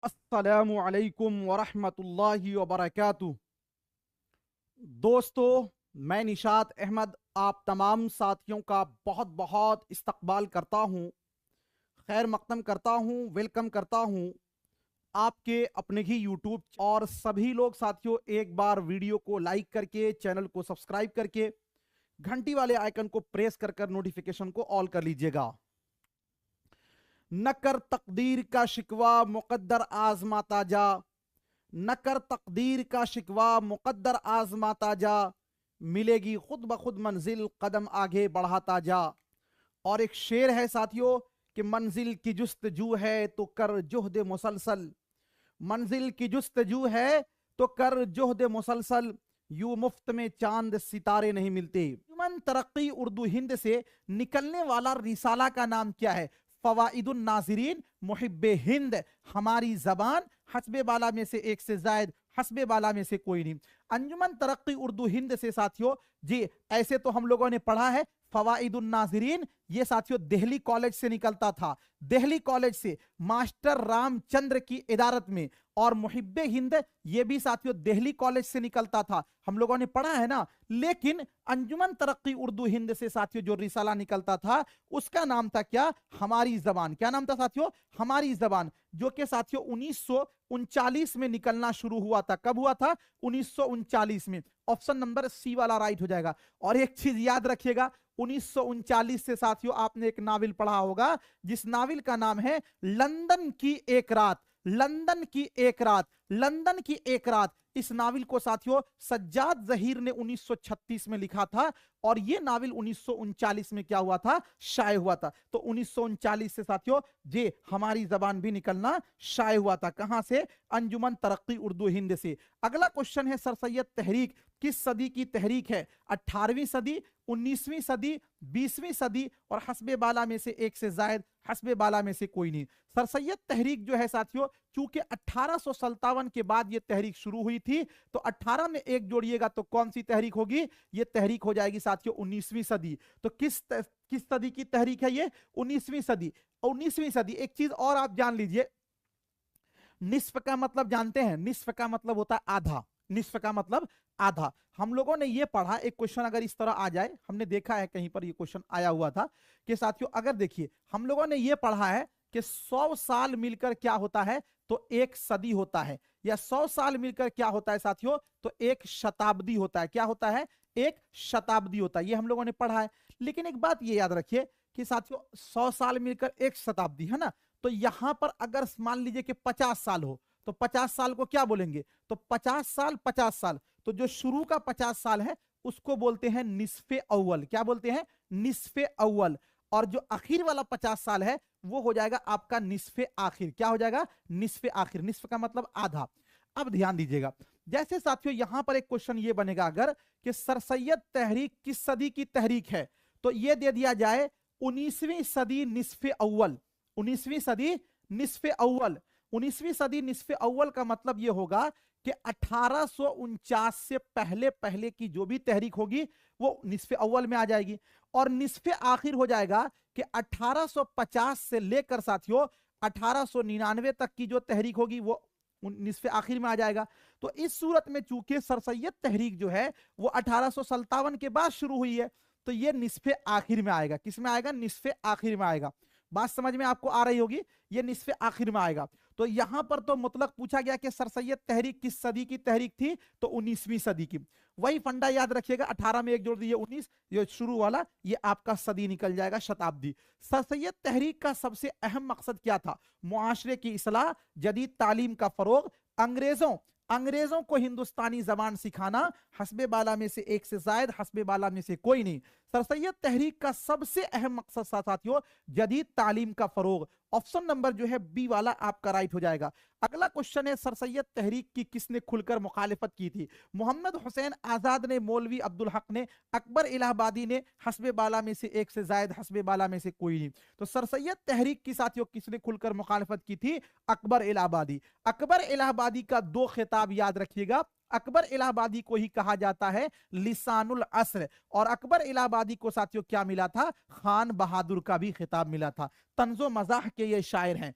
अस्सलामु अलैकुम वरहमतुल्लाहि वबरकातुह। दोस्तों, मैं निशात अहमद आप तमाम साथियों का बहुत बहुत इस्तकबाल करता हूँ, खैर मकदम करता हूँ, वेलकम करता हूँ आपके अपने ही यूट्यूब। और सभी लोग साथियों एक बार वीडियो को लाइक करके, चैनल को सब्सक्राइब करके, घंटी वाले आइकन को प्रेस कर नोटिफिकेशन को ऑल कर लीजिएगा। न कर तकदीर का शिकवा मुकद्दर आजमाता जा, न कर तकदीर का शिकवा मुकद्दर आजमाता जा, मिलेगी खुद ब खुद मंजिल कदम आगे बढ़ाता जा। और एक शेर है साथियों कि मंजिल की जुस्तजू है तो कर जुहद मुसलसल, मंजिल की जुस्तजू है तो कर जुहद मुसलसल, यूं मुफ्त में चांद सितारे नहीं मिलते। ह्यूमन तरक्की उर्दू हिंद से निकलने वाला रिसाला का नाम क्या है? फवाइदुन नाज़रीन मुहिब्बे हिंद, हमारी जबान हस्बे बाला में से एक से जायद, हस्बे बाला में से कोई नहीं। अंजुमन तरक्की उर्दू हिंद से साथियों जी, ऐसे तो हम लोगों ने पढ़ा है फवाइदुन नाज़रीन, ये साथियों दिल्ली कॉलेज से निकलता था, दिल्ली कॉलेज से मास्टर रामचंद्र की इदारत में। और मुहिब्बे हिंद ये भी साथियों दिल्ली कॉलेज से निकलता था, हम लोगों ने पढ़ा है ना। लेकिन अंजुमन तरक्की उर्दू हिंद से साथियों जो रिसाला निकलता था उसका नाम था क्या? हमारी जबान। क्या नाम था साथियों? हमारी जबान, जो कि साथियों 1939 में निकलना शुरू हुआ था। कब हुआ था? 1939 में। ऑप्शन नंबर सी वाला राइट हो जाएगा। और एक चीज याद रखिएगा, 1939 से साथियों आपने एक नावल पढ़ा होगा जिस नावल का नाम है लंदन की एक रात। लंदन की एक रात, लंदन की एक रात, इस नावल को साथियों सज्जाद जहीर ने 1936 में लिखा था और यह नावल 1939 में क्या हुआ था? शाये हुआ था। तो 1939 से साथियों जे हमारी जबान भी निकलना शाये हुआ था। कहां से? अंजुमन तरक्की उर्दू हिंद से। अगला क्वेश्चन है, सर सैयद तहरीक किस सदी की तहरीक है? 18वीं सदी, 19वीं सदी, 20वीं सदी और हस्बे बाला में से एक से जायद, हस्बे बाला में से कोई नहीं। सर सैयद तहरीक जो है साथियों, चूंकि 1857 के बाद यह तहरीक शुरू हुई थी, तो 18 में एक जोड़िएगा तो कौन सी तहरीक होगी? यह तहरीक हो जाएगी साथियों 19वीं सदी। तो किस सदी की तहरीक है ये? 19वीं सदी। 19वीं सदी। एक चीज और आप जान लीजिए, निस्फ का मतलब जानते हैं? निस्फ का मतलब होता है आधा। निस्फ का मतलब आधा। हम लोगों ने ये पढ़ा, एक क्वेश्चन अगर इस तरह आ जाए, हमने देखा है कहीं पर ये क्वेश्चन आया हुआ था कि साथियों अगर देखिए हम लोगों ने ये पढ़ा है कि 100 साल मिलकर क्या होता है? तो एक सदी होता है। या 100 साल मिलकर क्या होता है साथियों? तो एक शताब्दी होता है। क्या होता है? एक शताब्दी होता है। ये हम लोगों ने पढ़ा है। लेकिन एक बात ये याद रखिए कि साथियों 100 साल मिलकर एक शताब्दी है ना, तो यहां पर अगर मान लीजिए कि 50 साल हो तो 50 साल को क्या बोलेंगे? तो 50 साल 50 साल, तो जो शुरू का 50 साल है उसको बोलते हैं निस्फे अव्वल। क्या बोलते हैं? निस्फे अव्वल। और जो आखिर वाला 50 साल है वो हो जाएगा आपका निस्फे आखिर। क्या हो जाएगा? निस्फे आखिर। निस्फ का मतलब आधा। अब ध्यान दीजिएगा, जैसे साथियों यहां पर एक क्वेश्चन ये बनेगा अगर कि सर सैयद तहरीक किस सदी की तहरीक है, तो ये दे दिया जाए 19वीं सदी निस्फे अव्वल। 19वीं सदी निस्फे अव्वल। 19वीं सदी निस्फे अव्वल का मतलब यह होगा कि 1849 से पहले पहले की जो भी तहरीक होगी वो निस्फे अव्वल में आ जाएगी। और निस्फे आखिर हो जाएगा कि 1850 से लेकर साथियों 1899 तक की जो तहरीक होगी वो निस्फे आखिर में आ जाएगा। तो इस सूरत में चूंकि सर सैयद तहरीक जो है वो 1857 के बाद शुरू हुई है, तो ये निस्फे आखिर में आएगा। किस में आएगा? निस्फे आखिर में आएगा। बात समझ में आपको आ रही होगी, ये निस्फे आखिर में आएगा। तो यहां पर तो मतलब पूछा गया कि सर सैयद तहरीक किस सदी की तहरीक थी, तो 19वीं सदी की। वही फंडा याद रखिएगा, 18 में एक जोड़ दिए 19, ये शुरू वाला ये आपका सदी निकल जाएगा, शताब्दी। सर सैयद तहरीक का सबसे अहम मकसद क्या था? मुआशरे की इस्लाह, जदीद तालीम का फरोग, अंग्रेजों को हिंदुस्तानी जबान सिखाना, हस्बे बाला में से एक से जायद, हस्बे बाला में से कोई नहीं। सर सैयद तहरीक का सबसे अहम मकसद साथियों जदीद तालीम का फरोग। ऑप्शन नंबर जो है बी वाला आपका राइट हो जाएगा। अगला क्वेश्चन है, सर सैयद तहरीक की किसने खुलकर मुखालिफत की थी? मोहम्मद हुसैन आजाद ने, मौलवी अब्दुल हक ने, अकबर इलाहाबादी ने, हस्बे बाला में से एक से जायद, हस्बे बाला में से कोई नहीं। तो सर सैयद तहरीक की साथियों किसने खुलकर मुखालिफत की थी? अकबर इलाहाबादी। अकबर इलाहाबादी का दो खिताब याद रखिएगा। अकबर इलाहाबादी को ही कहा जाता है लिसानुल अस्र, और अकबर इलाहाबादी को साथियों क्या मिला था? खान बहादुर का भी खिताब मिला था। तंजो मजाह के ये शायर हैं।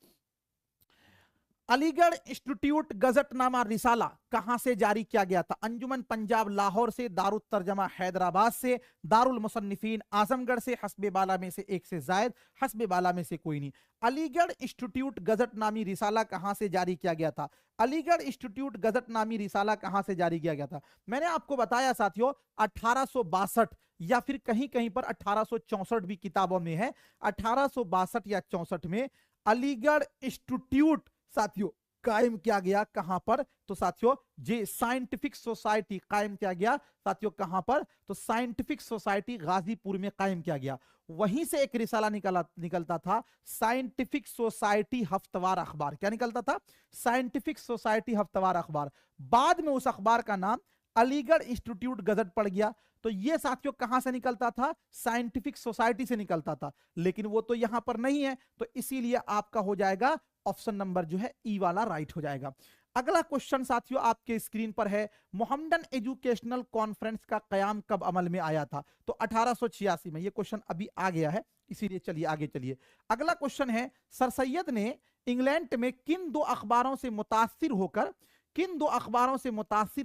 अलीगढ़ इंस्टीट्यूट गजटनामा रिसाला कहां से जारी किया गया था? अंजुमन पंजाब लाहौर से, दारुल तर्जमा हैदराबाद से, दारुल मुसन्निफीन आजमगढ़ से, हस्बे बाला में से एक से जायद, हस्बे बाला में से कोई नहीं। अलीगढ़ इंस्टीट्यूट गजट नामी रिसाला कहां से जारी किया गया था? अलीगढ़ इंस्टीट्यूट गजट नामी रिसाला कहां से जारी किया गया था? मैंने आपको बताया साथियों 1862 या फिर कहीं कहीं पर 1864 भी किताबों में है। 1862 या 64 में अलीगढ़ इंस्टीट्यूट साथियों कायम किया गया। कहां पर? तो साथियों जे साइंटिफिक सोसाइटी कायम किया गया। साथियों कहां पर? तो साइंटिफिक सोसाइटी गाजीपुर में कायम किया गया। वहीं से एक रिसाला निकलता था, साइंटिफिक सोसाइटी हफ्तवार अखबार। क्या निकलता था? साइंटिफिक सोसाइटी हफ्तवार अखबार। बाद में उस अखबार का नाम अलीगढ़ इंस्टीट्यूट गजट पड़ गया। तो ये साथियों कहां से निकलता था? साइंटिफिक सोसाइटी से निकलता था, लेकिन वो तो यहां पर नहीं है, तो इसीलिए आपका हो जाएगा ऑप्शन नंबर जो है ई वाला राइट हो जाएगा। अगला क्वेश्चन साथियों आपके स्क्रीन पर है, मोहम्मदन एजुकेशनल कॉन्फ्रेंस का कयाम कब अमल में आया था? तो 1886 में। ये क्वेश्चन अभी आ गया है, इसीलिए चलिए आगे चलिए। अगला क्वेश्चन है, सर सैयद ने इंग्लैंड में किन दो अखबारों से मुतासिर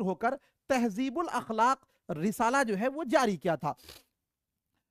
होकर तहजीबुल अखलाक रिसाला जो है वो जारी किया था?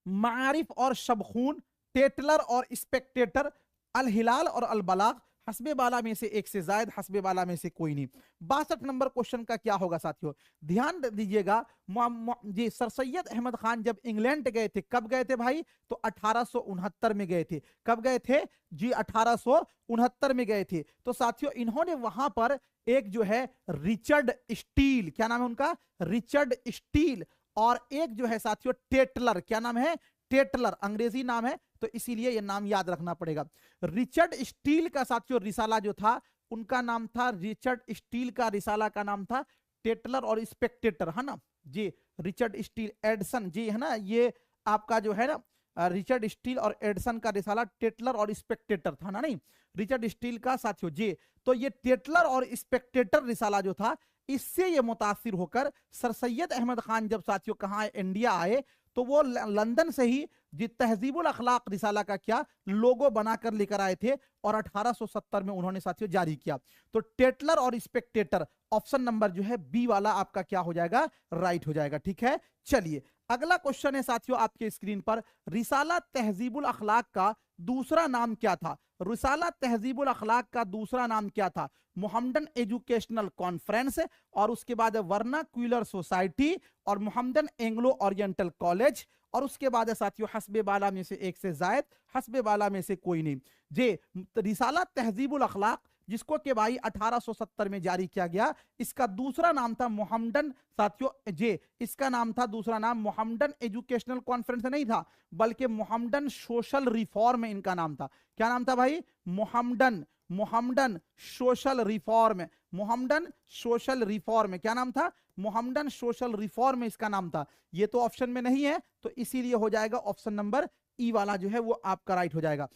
मारिफ और शबखून, टेटलर और स्पेक्टेटर, अल हिलाल और अल बलाग, हस्बे बाला में से एक से जायद, हस्बे बाला में से कोई नहीं। 62 नंबर क्वेश्चन का क्या होगा साथियों? ध्यान दीजिएगा, जी सर सैयद अहमद खान जब इंग्लैंड गए थे, कब गए थे भाई? तो 1869 में गए थे। कब गए थे जी? 1869 में गए थे। तो साथियों इन्होंने वहां पर एक जो है रिचर्ड स्टील, क्या नाम है उनका? रिचर्ड स्टील, और एक जो है साथियों टेटलर, क्या नाम है? टेटलर अंग्रेजी नाम है, तो इसीलिए यह नाम याद रखना पड़ेगा। रिचर्ड स्टील का साथियों रिसाला जो था, उनका नाम था, रिचर्ड स्टील का रिसाला का नाम था टेटलर और स्पेक्टेटर, है ना जी? रिचर्ड स्टील, एडसन जी, है ना, ये आपका जो है ना रिचर्ड स्टील और एडसन का रिसाला टेटलर और स्पेक्टेटर था ना, नहीं रिचर्ड स्टील का साथियों जी। तो ये टेटलर और स्पेक्टेटर रिसाला जो था, इससे ये मुतासिर होकर सर सैयद अहमद खान जब साथियों कहाँ इंडिया आए, तो वो लंदन से ही जी तहजीबुल अखलाक रिसाला का क्या लोगो बनाकर लेकर आए थे, और 1870 में उन्होंने साथियों जारी किया। तो टेटलर और स्पेक्टेटर, ऑप्शन नंबर जो है बी वाला आपका क्या हो जाएगा? राइट हो जाएगा। ठीक है, चलिए अगला क्वेश्चन है साथियों आपके स्क्रीन पर, रिसाला तहजीबुल अखलाक का दूसरा नाम क्या था? रिसाला तहजीबुल अखलाक का दूसरा नाम क्या था? मोहम्मदन एजुकेशनल कॉन्फ्रेंस, और उसके बाद वर्नाक्यूलर सोसाइटी, और मोहम्मदन एंग्लो ओरिएंटल कॉलेज, और उसके बाद साथियों हस्बे बाला में से एक से जायद, हस्बे बाला में से कोई नहीं। जे रिसाला तहजीबुल अखलाक जिसको कि भाई 1870 में जारी किया गया, इसका दूसरा नाम था मोहम्मदन साथियों जे, इसका नाम था दूसरा नाम मोहम्मदन एजुकेशनल कॉन्फ्रेंस नहीं था, बल्कि मोहम्मदन सोशल रिफॉर्म इनका नाम था। क्या नाम था भाई? Mohammedan social reform, Mohammedan social reform, क्या नाम था? मोहम्मदन सोशल रिफॉर्म इसका नाम था। ये तो ऑप्शन में नहीं है, तो इसीलिए हो जाएगा ऑप्शन नंबर ई वाला जो है वो आपका राइट हो जाएगा।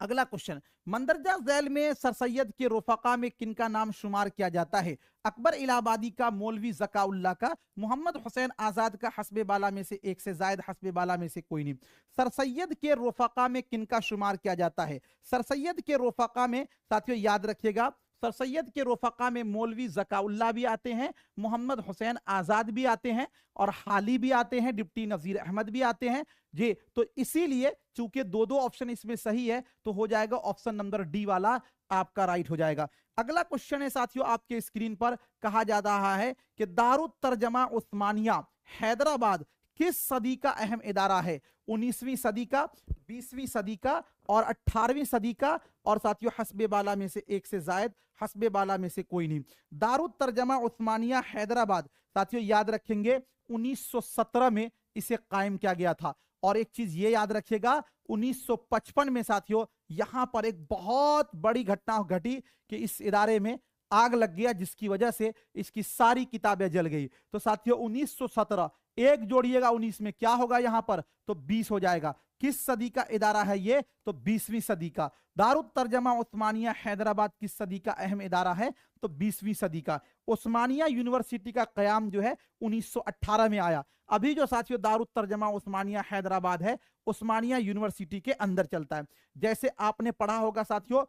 अगला क्वेश्चन, मंदरजा झैल में सर सैयद के रफका में किनका नाम शुमार किया जाता है? अकबर इलाहाबादी का, मौलवी ज़काउल्लाह का, मोहम्मद हुसैन आजाद का, हस्बे बाला में से एक से जायद, हस्बे बाला में से कोई नहीं। सर सैयद के रफका में किनका शुमार किया जाता है? सर सैयद के रफका में साथियों याद रखिएगा, सर सैयद के रफका में मौलवी ज़काउल्लाह भी आते हैं, मोहम्मद हुसैन आजाद भी आते हैं, और हाली भी आते हैं, डिप्टी नजीर अहमद भी आते हैं जी। तो इसीलिए चूंकि दो दो ऑप्शन इसमें सही है, तो हो जाएगा ऑप्शन नंबर डी वाला आपका राइट हो जाएगा। अगला क्वेश्चन है साथियों आपके स्क्रीन पर, कहा जा रहा है कि दारुत तर्जमा उस्मानिया हैदराबाद किस सदी का अहम इदारा है? 19वीं सदी का, 20वीं सदी का, और 18वीं सदी का, और साथियों हस्बे बाला में से एक से जायद, हस्बे बाला में से कोई नहीं। दारुत तर्जमा उस्मानिया हैदराबाद साथियों याद रखेंगे 1917 में इसे कायम किया गया था। और एक चीज ये याद रखिएगा, 1955 में साथियों यहां पर एक बहुत बड़ी घटना घटी कि इस इदारे में आग लग गया, जिसकी वजह से इसकी सारी किताबें जल गई। तो साथियों 1917 एक जोड़िएगा 19 में क्या होगा यहां पर? तो 20 हो जाएगा। किस सदी का इदारा है ये? तो 20वीं सदी का। दारुत तर्जमा उस्मानिया हैदराबाद किस सदी का अहम इदारा है? तो 20वीं सदी का। उस्मानिया यूनिवर्सिटी का कयाम जो है 1918 में आया। अभी जो साथियों दारुत तर्जमा उस्मानिया हैदराबाद है, उस्मानिया यूनिवर्सिटी के अंदर चलता है। जैसे आपने पढ़ा होगा साथियों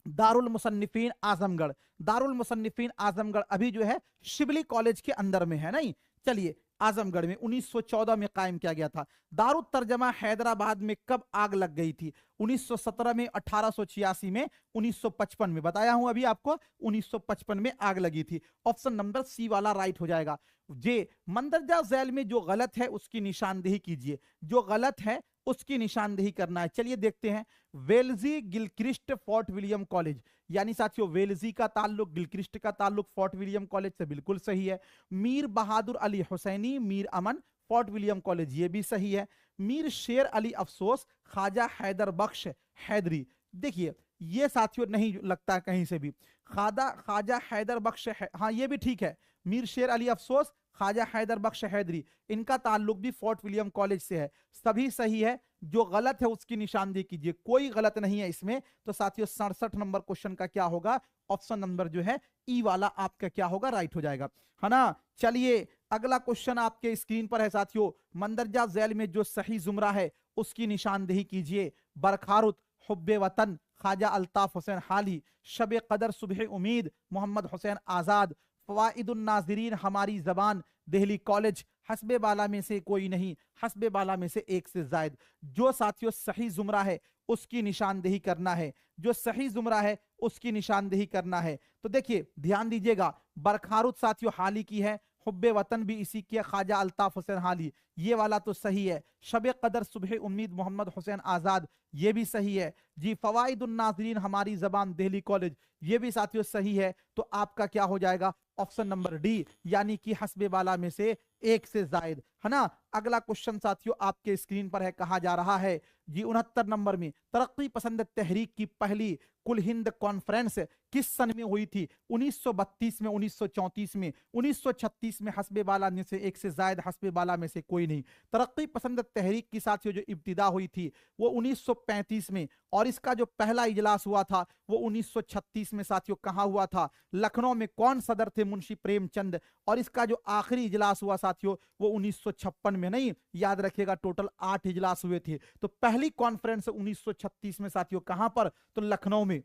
दारुल मुसन्निफीन आजमगढ़। दारुल मुसन्निफीन आजमगढ़ अभी जो है शिबली कॉलेज के अंदर में है, नहीं। चलिए, आजमगढ़ में 1914 में कायम किया गया था। दारुत तर्जमा हैदराबाद में कब आग लग गई थी? 1917 में, 1886 में, 1955 में। बताया हूं अभी आपको, 1955 में आग लगी थी। ऑप्शन नंबर सी वाला राइट हो जाएगा। जे मंदरजा झैल में जो गलत है उसकी निशानदेही कीजिए। जो गलत है उसकी निशानदेही करना है। चलिए देखते हैं। वेल्जी गिलक्रिस्ट फोर्ट विलियम कॉलेज, यानी साथियों वेल्जी का ताल्लुक, गिलक्रिस्ट का ताल्लुक फोर्ट विलियम कॉलेज से, बिल्कुल सही है। मीर बहादुर अली हुसैनी मीर अमन फोर्ट विलियम कॉलेज, ये भी सही है। मीर शेर अली अफसोस ख्वाजा हैदर बख्श हैदरी, देखिए ये साथियों नहीं लगता कहीं से भी। ख्वाजा हैदर बख्श हाँ ये भी ठीक है। मीर शेर अली अफसोस ख्वाजा हैदर बख्श हैदरी, इनका ताल्लुक भी फोर्ट विलियम कॉलेज से है। सभी सही है। जो गलत है उसकी निशानदेही कीजिए। कोई गलत नहीं है इसमें। तो साथियों 67 नंबर क्वेश्चन का क्या होगा? ऑप्शन नंबर जो है ई वाला आपका क्या होगा? राइट हो जाएगा, है ना। चलिए अगला क्वेश्चन आपके स्क्रीन पर है साथियों। मंदरजा झैल में जो सही जुमरा है उसकी निशानदेही कीजिए। बरखारुत, हुब्बे वतन, ख्वाजा अल्ताफ हुसैन हाली, शब कदर, सुबह उम्मीद, मोहम्मद हुसैन आजाद, फवाइदुन नाज़रीन, हमारी जबान, दिल्ली कॉलेज, हस्बे बाला में से कोई नहीं, हस्बे बाला में से एक से जायद। जो साथियों सही जुमरा है उसकी निशानदेही करना है। जो सही जुमरा है उसकी निशानदेही करना है। तो देखिए ध्यान दीजिएगा, बरखारुत साथियों हाली की है, हुब्बे वतन भी इसी की है, ख्वाजा अल्ताफ हुसैन हाली, ये वाला तो सही है। शब कदर, सुबह उम्मीद, मोहम्मद हुसैन आजाद, ये भी सही है जी। फवाइदुन नाज़रीन, हमारी जबान, दिल्ली कॉलेज, ये भी साथियों सही है। तो आपका क्या हो जाएगा? ऑप्शन नंबर डी, यानी कि हस्बे बाला में से एक से जायद, है ना। अगला क्वेश्चन साथियों आपके स्क्रीन पर है, कहा जा रहा है जी 69 नंबर में, तरक्की पसंद तहरीक की पहली कुल हिंद कॉन्फ्रेंस किस सन में हुई थी? 1932 में, 1934 में, 1936 में, हस्बे बाला में से एक से जायद, हस्बे बाला में से कोई नहीं। तरक्की पसंद तहरीक की साथियों जो इब्तिदा हुई थी वो 1935 में, और इसका जो पहला इजलास हुआ था वो 1936 में साथियों कहाँ हुआ था? लखनऊ में। कौन सदर थे? मुंशी प्रेमचंद। और इसका जो आखिरी इजलास हुआ साथियों वो 1956 में, नहीं याद रखिएगा, टोटल 8 इजलास हुए थे। तो पहली कॉन्फ्रेंस 1936 में साथियों कहां पर? तो लखनऊ में।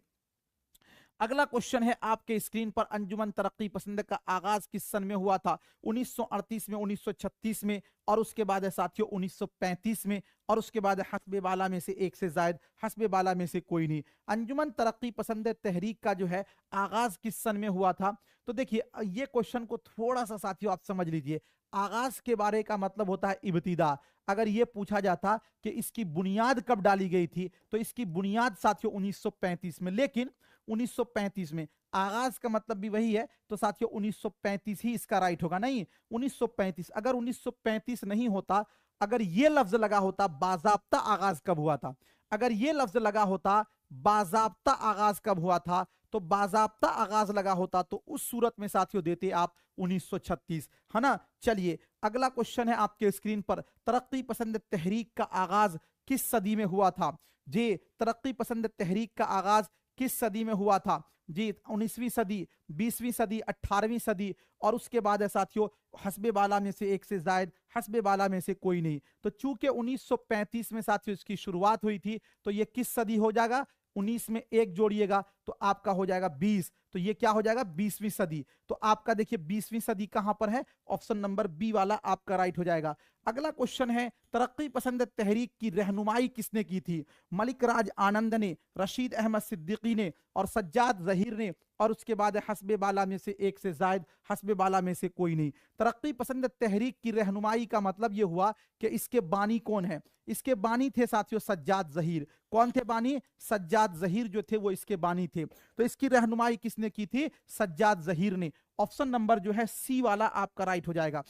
अगला क्वेश्चन है आपके स्क्रीन पर, अंजुमन तरक्की पसंद का आगाज किस सन में हुआ था? 1938 में, 1936 में, और उसके बाद है साथियों 1935 में, और उसके बाद हस्बे बाला में से एक से जायद, हस्बे बाला में से कोई नहीं। अंजुमन तरक्की पसंद तहरीक का जो है आगाज किस सन में हुआ था? तो देखिए ये क्वेश्चन को थोड़ा सा साथियों आप समझ लीजिए। आगाज के बारे का मतलब होता है इब्तिदा। अगर ये पूछा जाता कि इसकी बुनियाद कब डाली गई थी तो इसकी बुनियाद साथियों 1935 में, लेकिन 1935 में आगाज का मतलब भी वही है, तो साथियों 1935 ही इसका राइट होगा। नहीं 1935, अगर 1935 नहीं होता, अगर ये लफ्ज लगा होता बाजाब्ता आगाज कब हुआ था, अगर ये लफ्ज लगा होता बाजाब्ता आगाज कब हुआ था, तो बाजाब्ता आगाज लगा होता तो उस सूरत में साथियों देते आप 1936, है ना। चलिए अगला क्वेश्चन है आपके स्क्रीन पर, तरक्की पसंद तहरीक का आगाज किस सदी में हुआ था? जी तरक्की पसंद तहरीक का आगाज किस सदी में हुआ था? जी 19वीं सदी, 20वीं सदी, 18वीं सदी, और उसके बाद है साथियों हस्बे बाला में से एक से जायद, हस्बे बाला में से कोई नहीं। तो चूंकि 1935 में साथियों इसकी शुरुआत हुई थी तो ये किस सदी हो जाएगा? 19 में एक जोड़िएगा तो आपका हो जाएगा 20, तो ये क्या हो जाएगा? 20वीं सदी। तो आपका देखिए 20वीं सदी कहां पर है? ऑप्शन नंबर बी वाला आपका राइट हो जाएगा। अगला क्वेश्चन है, तरक्की पसंद तहरीक की रहनुमाई किसने की थी? मलिक राज आनंद ने, रशीद अहमद सिद्दीकी ने, और सज्जाद जहीर ने, और उसके बाद हस्बे बाला में से एक से जायद, हस्बे बाला में से कोई नहीं। तरक्की पसंद तहरीक की रहनुमाई का मतलब यह हुआ कि इसके बानी कौन है? इसके बानी थे साथियों सज्जाद जहीर। कौन थे बानी? सज्जाद जहीर जो थे वो इसके बानी थे। तो इसकी रहनुमाई किसने की थी? सज्जाद जहीर ने। ऑप्शन नंबर जो है सी वाला आपका राइट हो जाएगा।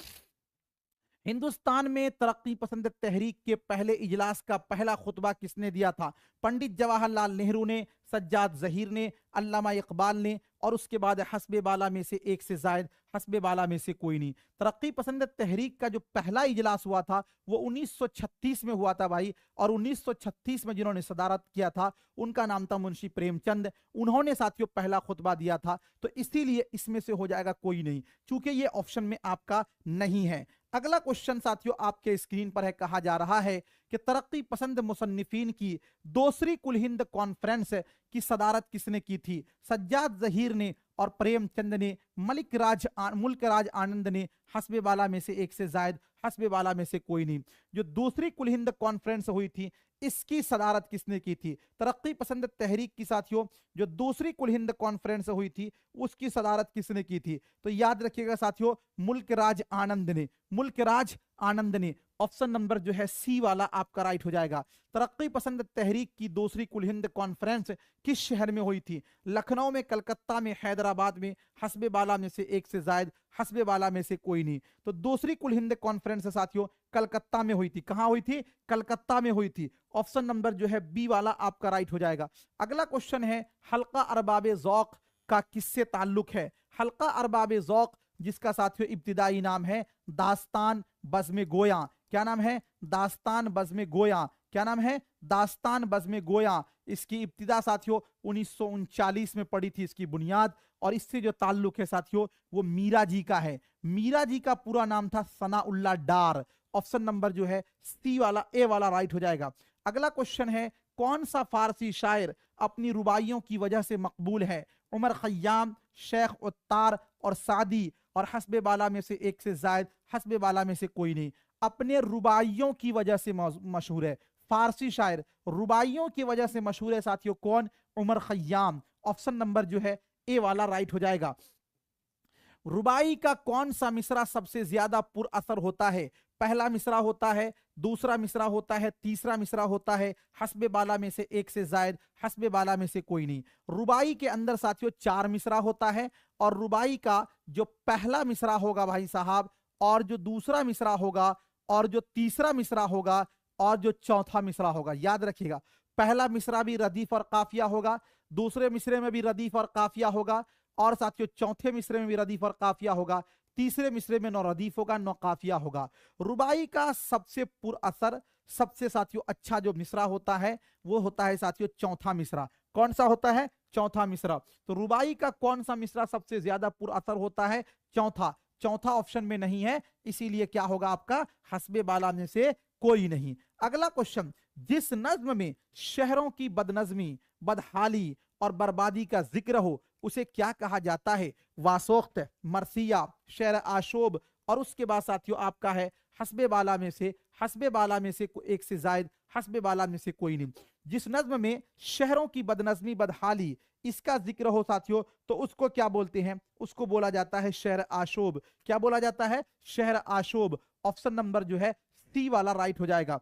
हिंदुस्तान में तरक्की पसंद तहरीक के पहले इजलास का पहला खुतबा किसने दिया था? पंडित जवाहरलाल नेहरू ने, सज्जाद जहीर ने, अल्लामा इकबाल ने, और उसके बाद हस्बे बाला में से एक से जायद, हस्बे बाला में से कोई नहीं। तरक्की पसंद तहरीक का जो पहला इजलास हुआ था वो 1936 में हुआ था भाई, और 1936 में जिन्होंने सदारत किया था उनका नाम था मुंशी प्रेमचंद। उन्होंने साथियों पहला खुतबा दिया था, तो इसीलिए इसमें से हो जाएगा कोई नहीं, चूंकि ये ऑप्शन में आपका नहीं है। अगला क्वेश्चन साथियों आपके स्क्रीन पर है, कहा जा रहा है कि तरक्की पसंद मुसन्निफीन की दूसरी कुल हिंद कॉन्फ्रेंस की सदारत किसने की थी? सज्जाद जहीर ने और प्रेमचंद ने, मुल्क राज आनंद ने, हस्बे बाला में से एक से जायद, हस्बे बाला में से कोई नहीं। जो दूसरी कुल हिंद कॉन्फ्रेंस हुई थी इसकी सदारत किसने की थी? तरक्की पसंद तहरीक की साथियों जो दूसरी कुल हिंद कॉन्फ्रेंस हुई थी उसकी सदारत किसने की थी? तो याद रखिएगा साथियों, मुल्क राज आनंद ने, मुल्क राज आनंद ने। ऑप्शन नंबर जो है सी वाला आपका राइट हो जाएगा। तरक्की पसंद तहरीक की दूसरी कुल हिंद कॉन्फ्रेंस किस शहर में हुई थी? लखनऊ में, कलकत्ता में, हैदराबाद में, हस्बे बाला में से एक से जायद, हस्बे बाला में से कोई नहीं। तो दूसरी कुल हिंद कॉन्फ्रेंस साथियों कलकत्ता में हुई थी। कहां हुई थी? कलकत्ता में हुई थी। ऑप्शन नंबर जो है बी वाला आपका राइट हो जाएगा। अगला क्वेश्चन है, हल्का अरबाब ज़ौक़ का किससे ताल्लुक है? हल्का अरबाब ज़ौक़ जिसका साथियों इब्तिदाई नाम है दास्तान बज़्म गोया। क्या नाम है? दास्तान बज़्म गोया। क्या नाम है? दास्तान बज़्म गोया। इसकी इब्तिदा साथियों 1939 में पड़ी थी इसकी बुनियाद, और इससे जो ताल्लुक है साथियों वो मीरा जी का है। मीरा जी का पूरा नाम था सनाउल्लाह डार। ऑप्शन नंबर जो है सी वाला, ए वाला राइट हो जाएगा। अगला क्वेश्चन है, कौन सा फारसी शायर अपनी रुबाइयों की वजह से मकबूल है? उमर खय्याम, शेख उत्तार और सादी, और हस्बे बाला में से एक से जायद, हस्बे बाला में से कोई नहीं। अपने रुबाइयों की वजह से मशहूर है। फारसी शायर रुबाइयों की वजह से मशहूर है साथियों, कौन? उमर खय्याम। ऑप्शन नंबर जो है ए वाला राइट हो जाएगा। रुबाई का कौन सा मिसरा सबसे ज्यादा पुर असर होता है? पहला मिसरा होता है, दूसरा मिसरा होता है, तीसरा मिसरा होता है, हस्बे बाला में से एक से जायद, हस्बे बाला में से कोई नहीं। रुबाई के अंदर साथियों 4 मिसरा होता है, और रुबाई का जो पहला मिसरा होगा भाई साहब, और जो दूसरा मिसरा होगा, और जो तीसरा मिसरा होगा, और जो चौथा मिसरा होगा, याद रखिएगा पहला मिसरा भी रदीफ और काफिया होगा, दूसरे मिसरे में भी रदीफ और काफिया होगा, और साथियों चौथे मिसरे में भी रदीफ और काफिया होगा, तीसरे मिसरे में नौ रदीफ होगा, नौ काफिया होगा। रुबाई का सबसे पुर असर, सबसे साथियों अच्छा जो मिसरा होता है वो होता है साथियों चौथा मिसरा। कौन सा होता है? चौथा मिसरा। तो रुबाई का कौन सा मिसरा सबसे ज्यादा पुर असर होता है? चौथा। चौथा ऑप्शन में नहीं है, इसीलिए क्या होगा आपका? हस्बे बाला में से कोई नहीं। अगला क्वेश्चन, जिस नज्म में शहरों की बदनजमी, बदहाली और बर्बादी का जिक्र हो उसे क्या कहा जाता है? वासोख्त, मरसिया, शेर आशोब, और उसके बाद साथियों आपका है हस्बे बाला में से, हस्बे बाला में से एक से जायद, हस्बे बाला में से कोई नहीं। जिस नज्म में शहरों की बदनजमी, बदहाली इसका जिक्र हो साथियों तो उसको क्या बोलते हैं? उसको बोला जाता है शेर आशोब। क्या बोला जाता है? शेर आशोब। ऑप्शन नंबर जो है सी वाला राइट हो जाएगा।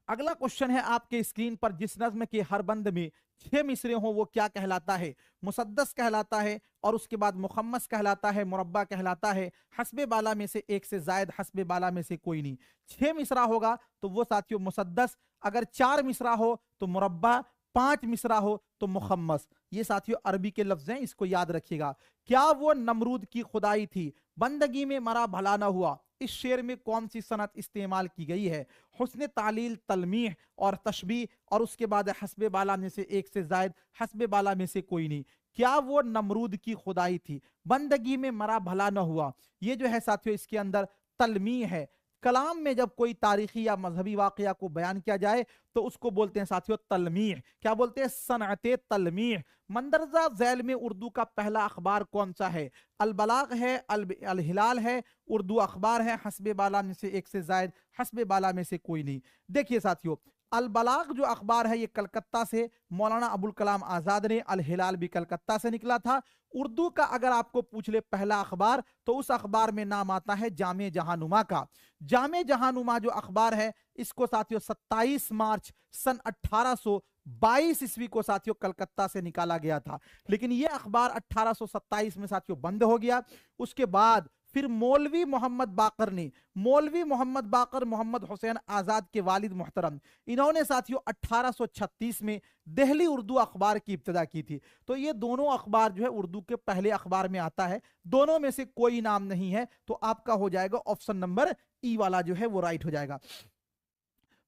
अगला क्वेश्चन है आपके स्क्रीन पर, जिस नज्म के हर बंद में 6 मिसरे हो वो क्या कहलाता है? मुसद्दस कहलाता है, और उसके बाद मुखम्मस कहलाता है, मुरब्बा कहलाता है, हस्बे बाला में से एक से जायद, हस्बे बाला में से कोई नहीं। 6 मिसरा होगा तो वो साथियों मुसद्दस, अगर 4 मिसरा हो तो मुरब्बा, 5 मिसरा हो तो मुखम्मस। ये साथियों अरबी के लफ्ज हैं, इसको याद रखिएगा। क्या वो नमरूद की खुदाई थी? बंदगी में मरा भला ना हुआ, इस शेर में कौन सी सनत इस्तेमाल की गई है? हुस्न तालील, तलमीह और तशबीह, और उसके बाद हस्बे बाला में से एक से जायद, हस्बे बाला में से कोई नहीं। क्या वो नमरूद की खुदाई थी? बंदगी में मरा भला न हुआ, ये जो है साथियों इसके अंदर तलमीह है। कलाम में जब कोई तारीखी या मजहबी वाकया को बयान किया जाए तो उसको बोलते हैं साथियों तलमीह। क्या बोलते हैं? सनअते तलमीह। मंदरजा झैल में उर्दू का पहला अखबार कौन सा है? अल बलाग है, अल हिलाल है, उर्दू अखबार है, हस्बे बाला में से एक से जायद, हस्बे बाला में से कोई नहीं। देखिए साथियों अल बलाग जो अखबार है ये कलकत्ता से मौलाना अबुल कलाम आजाद ने, अल हिलाल भी कलकत्ता से निकला था। उर्दू का अगर आपको पूछ ले पहला अखबार तो उस अखबार में नाम आता है जामे जहानुमा का। जामे जहानुमा जो अखबार है इसको साथियों 27 मार्च सन 1822 ईस्वी को साथियों कलकत्ता से निकाला गया था, लेकिन यह अखबार 1827 में साथियों बंद हो गया। उसके बाद फिर मौलवी मोहम्मद बाकर ने, मौलवी मोहम्मद बाकर मोहम्मद हुसैन आजाद के वालिद मुहतरम, इन्होंने साथियों 1836 में दिल्ली उर्दू अखबार की इब्तिदा की थी। तो ये दोनों अखबार जो है उर्दू के पहले अखबार में आता है। दोनों में से कोई नाम नहीं है तो आपका हो जाएगा ऑप्शन नंबर ई वाला जो है वो राइट हो जाएगा।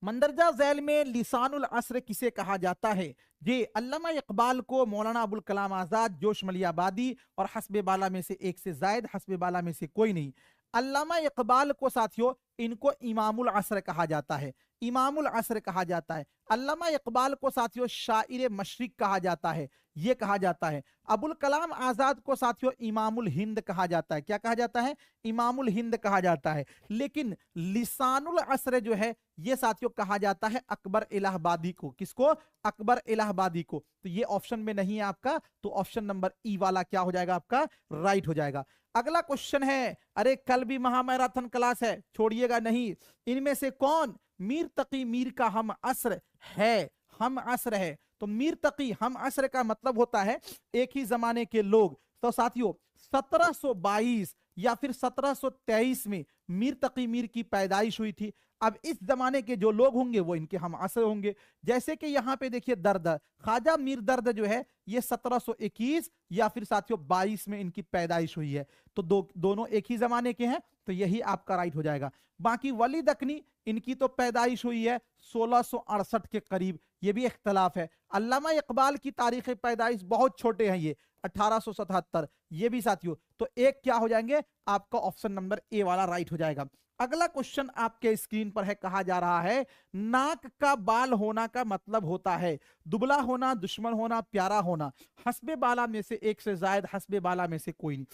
मंदरजा झैल में लिसानुल अस्र किसे कहा जाता है? ये अल्लामा इकबाल को, मौलाना अबुल कलाम आजाद, जोश मलियाबादी और हस्बे बाला में से एक से जायद, हस्बे बाला में से कोई नहीं। अल्लामा इकबाल को साथियों इनको इमामुल असर कहा जाता है, इमामुल असर कहा जाता है। अल्लामा इकबाल को साथियों शाइर मशरिक कहा जाता है, ये कहा जाता है। अबुल कलाम आजाद को साथियों इमामुल हिंद कहा जाता है, क्या कहा जाता है? इमामुल हिंद कहा जाता है। लेकिन लिसानुल असर जो है ये साथियों कहा जाता है अकबर इलाहाबादी को। किसको? अकबर इलाहाबादी को। तो ये ऑप्शन में नहीं है आपका, तो ऑप्शन नंबर ई वाला क्या हो जाएगा आपका? राइट हो जाएगा। अगला क्वेश्चन है, अरे कल भी महामैराथन क्लास है, छोड़िएगा नहीं। इनमें से कौन मीर तकी मीर का हम असर है? हम असर है, तो मीर तकी हम असर का मतलब होता है एक ही जमाने के लोग। तो साथियों 1722 या फिर 1723 में मीर तकी मीर की पैदाइश हुई थी। अब इस जमाने के जो लोग होंगे वो इनके हम असर होंगे। जैसे कि यहाँ पे देखिए दर्द, ख्वाजा मीर दर्द जो है ये 1721 या फिर साथियों 22 में इनकी पैदाइश हुई है। तो दोनों एक ही जमाने के हैं, तो यही आपका राइट हो जाएगा। बाकी वली दकनी इनकी तो पैदाइश हुई है 1668 के करीब, ये भी इख्तलाफ है। अल्लामा इकबाल की तारीख पैदाइश बहुत छोटे हैं, ये 1877, ये भी साथियों। तो एक क्या हो जाएंगे आपका? ऑप्शन नंबर ए वाला राइट हो जाएगा। अगला क्वेश्चन आपके स्क्रीन पर है, कहा जा रहा है नाक का बाल होना का मतलब होता है दुबला होना, दुश्मन होना, प्यारा होना। हस्बे बाला में से एक से जायद, हस्बे बाला में से कोई नहीं।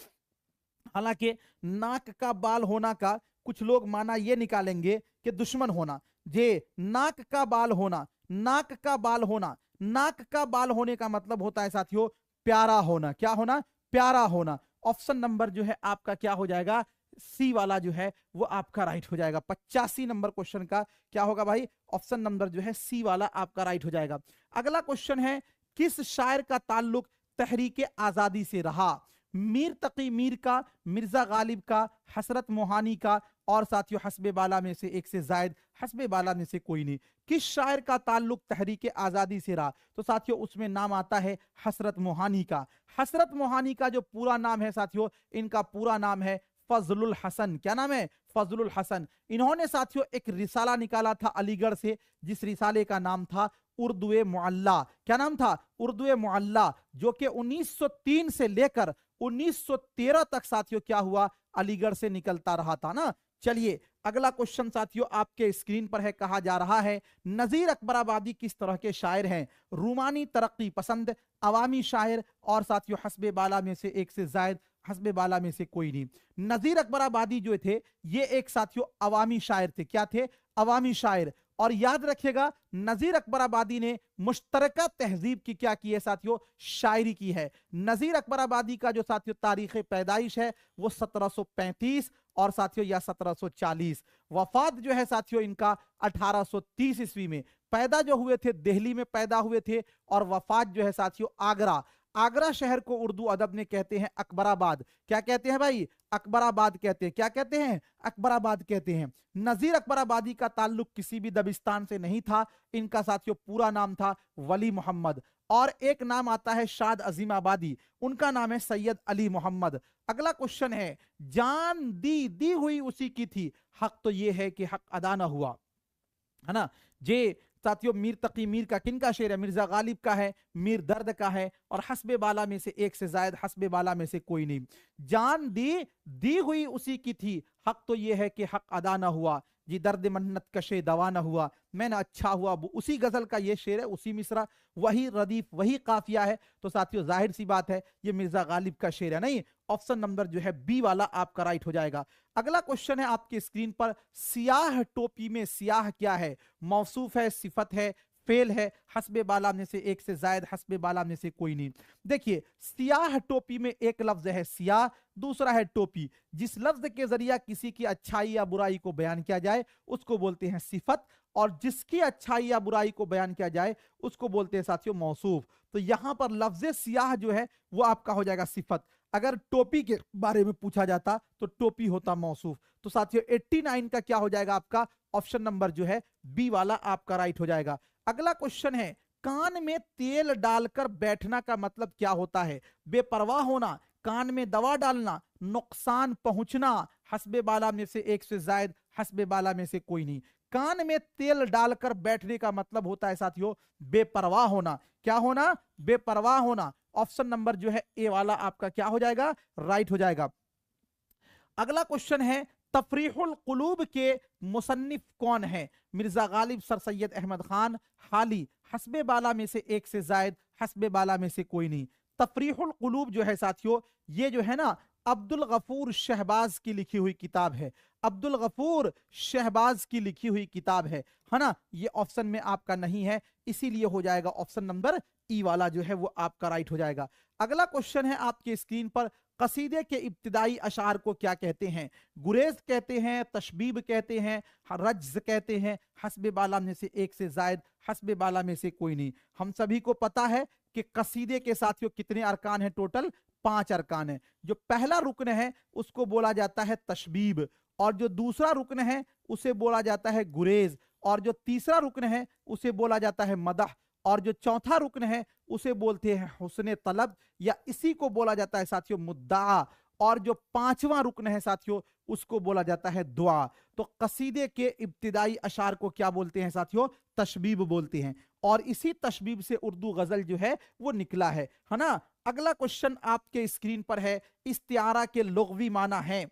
हालांकि नाक का बाल होना का कुछ लोग माना ये निकालेंगे कि दुश्मन होना। जे नाक का बाल होना, नाक का बाल होना, नाक का बाल होने का मतलब होता है साथियों प्यारा होना। क्या होना? प्यारा होना। ऑप्शन नंबर जो है आपका क्या हो जाएगा? सी वाला जो है वो आपका राइट हो जाएगा। 85 नंबर क्वेश्चन का क्या होगा भाई? ऑप्शन नंबर जो है सी वाला आपका राइट हो जाएगा। अगला क्वेश्चन है, किस शायर का ताल्लुक तहरीके आजादी से रहा? मीर तकी मीर का, मिर्जा गालिब का, हसरत मोहानी का, और साथियों हस्बे बाला में से एक से जायद, हस्बे बाला में से कोई नहीं। किस शायर का ताल्लुक तहरीके आजादी से रहा? तो साथियों उसमें नाम आता है हसरत मोहानी का। हसरत मोहानी का जो पूरा नाम है साथियों, इनका पूरा नाम है फजलुल हसन। क्या नाम है? फजलुल हसन। इन्होंने साथियों एक रिसाला निकाला था अलीगढ़ से, जिस रिसाले का नाम था उर्दुए मुअल्ला। क्या नाम था? उर्दुए मुअल्ला, जो कि 1903 से लेकर 1913 तक साथियों क्या हुआ? अलीगढ़ से निकलता रहा था ना। चलिए अगला क्वेश्चन साथियों आपके स्क्रीन पर है, कहा जा रहा है नजीर अकबराबादी किस तरह के शायर हैं? रूमानी, तरक्की पसंद, अवामी शायर, और साथियों हस्बे बाला में से एक से जायद, हस्बे बाला में से कोई नहीं। नजीर अकबराबादी जो थे ये एक साथियों अवामी शायर थे। क्या थे? अवामी शायर। और याद रखिएगा नजीर अकबराबादी ने मुश्तरका तहजीब की क्या की है साथियों? शायरी की है। नजीर अकबराबादी का जो साथियों तारीख पैदाइश है वो 1735 और साथियों या 1740। वफात जो है साथियों इनका 1830 ईस्वी में। पैदा जो हुए थे दिल्ली में पैदा हुए थे, और वफात जो है साथियों आगरा। आगरा शहर को उर्दू अदब में कहते हैं अकबराबाद। क्या कहते हैं भाई? अकबराबाद कहते हैं। क्या कहते हैं? अकबराबाद कहते हैं। नजीर अकबराबादी का ताल्लुक किसी भी दबिस्तान से नहीं था। इनका साथियों पूरा नाम था वली मोहम्मद, और एक नाम आता है शाद अजीमाबादी, उनका नाम है सैयद अली मोहम्मद। अगला क्वेश्चन है, जान दी हुई उसी की थी, हक तो ये है कि हक अदा ना हुआ, है ना। जे साथियों मीर तकी मीर का किन का शेर है? मिर्जा गालिब का है, मीर दर्द का है, और हस्बे बाला में से एक से जायद, हस्बे बाला में से कोई नहीं। जान दी हुई उसी की थी, हक तो ये है कि हक अदा ना हुआ, जी दर्द मन्नत कशे दवा ना हुआ, मैंने अच्छा हुआ। उसी गजल का ये शेर है, उसी मिसरा, वही रदीफ, वही काफिया है। तो साथियों जाहिर सी बात है ये मिर्जा गालिब का शेर है। नहीं, ऑप्शन नंबर जो है बी वाला आपका राइट हो जाएगा। अगला क्वेश्चन है आपकी स्क्रीन पर, सियाह टोपी में सियाह क्या है? मौसूफ है, सिफत है, फेल है, हस्बे बाला में से एक से जायद, हस्बे बाला में से कोई नहीं। देखिए सियाह टोपी में एक लफ्ज है सियाह, दूसरा है टोपी। जिस लफ्ज के जरिए किसी की अच्छाई या बुराई को बयान किया जाए उसको बोलते हैं सिफत, और जिसकी अच्छाई या बुराई को बयान किया जाए उसको बोलते हैं साथियों मौसूफ। तो यहां पर लफ्ज सियाह जो है वो आपका हो जाएगा सिफत। अगर टोपी के बारे में पूछा जाता तो टोपी होता मौसूफ। तो साथियों 89 का क्या हो जाएगा आपका? ऑप्शन नंबर जो है बी वाला आपका राइट हो जाएगा। अगला क्वेश्चन है, कान में तेल डालकर बैठना का मतलब क्या होता है? बेपरवाह होना, कान में दवा डालना, नुकसान पहुंचना, हस्बे बाला में से एक से जायद, हस्बे बाला में से कोई नहीं। कान में तेल डालकर बैठने का मतलब होता है साथियों बेपरवाह होना। क्या होना? बेपरवाह होना। ऑप्शन नंबर जो है ए वाला आपका क्या हो जाएगा? राइट हो जाएगा। अगला क्वेश्चन है तफरीहुल कुलूब के मुसन्निफ कौन है? मिर्जा गालिब, सर सैयद अहमद खान, हाली, हस्बे बाला में से एक से जायद, हस्बे बाला में से कोई नहीं। तफरीहुल कुलूब जो है साथियों, ये जो है ना अब्दुल गफूर शहबाज की लिखी हुई किताब है। अब्दुल गफूर शहबाज की लिखी हुई किताब है ना। ये ऑप्शन में आपका नहीं है, इसीलिए हो जाएगा ऑप्शन नंबर ई वाला जो है वो आपका राइट हो जाएगा। अगला क्वेश्चन है आपके स्क्रीन पर, कसीदे के इब्तिदाई अशार को क्या कहते हैं? गुरेज कहते हैं, तशबीब कहते हैं, रज्ज कहते हैं, हस्बे बाला में से एक से जायद, हस्बे बाला में से कोई नहीं। हम सभी को पता है कि कसीदे के साथियों कितने अरकान हैं? टोटल 5 अरकान है। जो पहला रुकन है उसको बोला जाता है तशबीब, और जो दूसरा रुकन है उसे बोला जाता है गुरेज, और जो तीसरा रुकन है उसे बोला जाता है मदह, और जो चौथा रुकन है उसे बोलते हैं हुस्न तलब, या इसी को बोला जाता है साथियों मुद्दा, और जो पांचवा रुकन है साथियों उसको बोला जाता है दुआ। तो कसीदे के इब्तिदाई अशार को क्या बोलते हैं साथियों? तशबीब बोलते हैं, और इसी तशबीब से उर्दू गजल जो है वो निकला है ना। अगला क्वेश्चन आपके स्क्रीन पर है, इस्तिआरा के लुग़वी माना है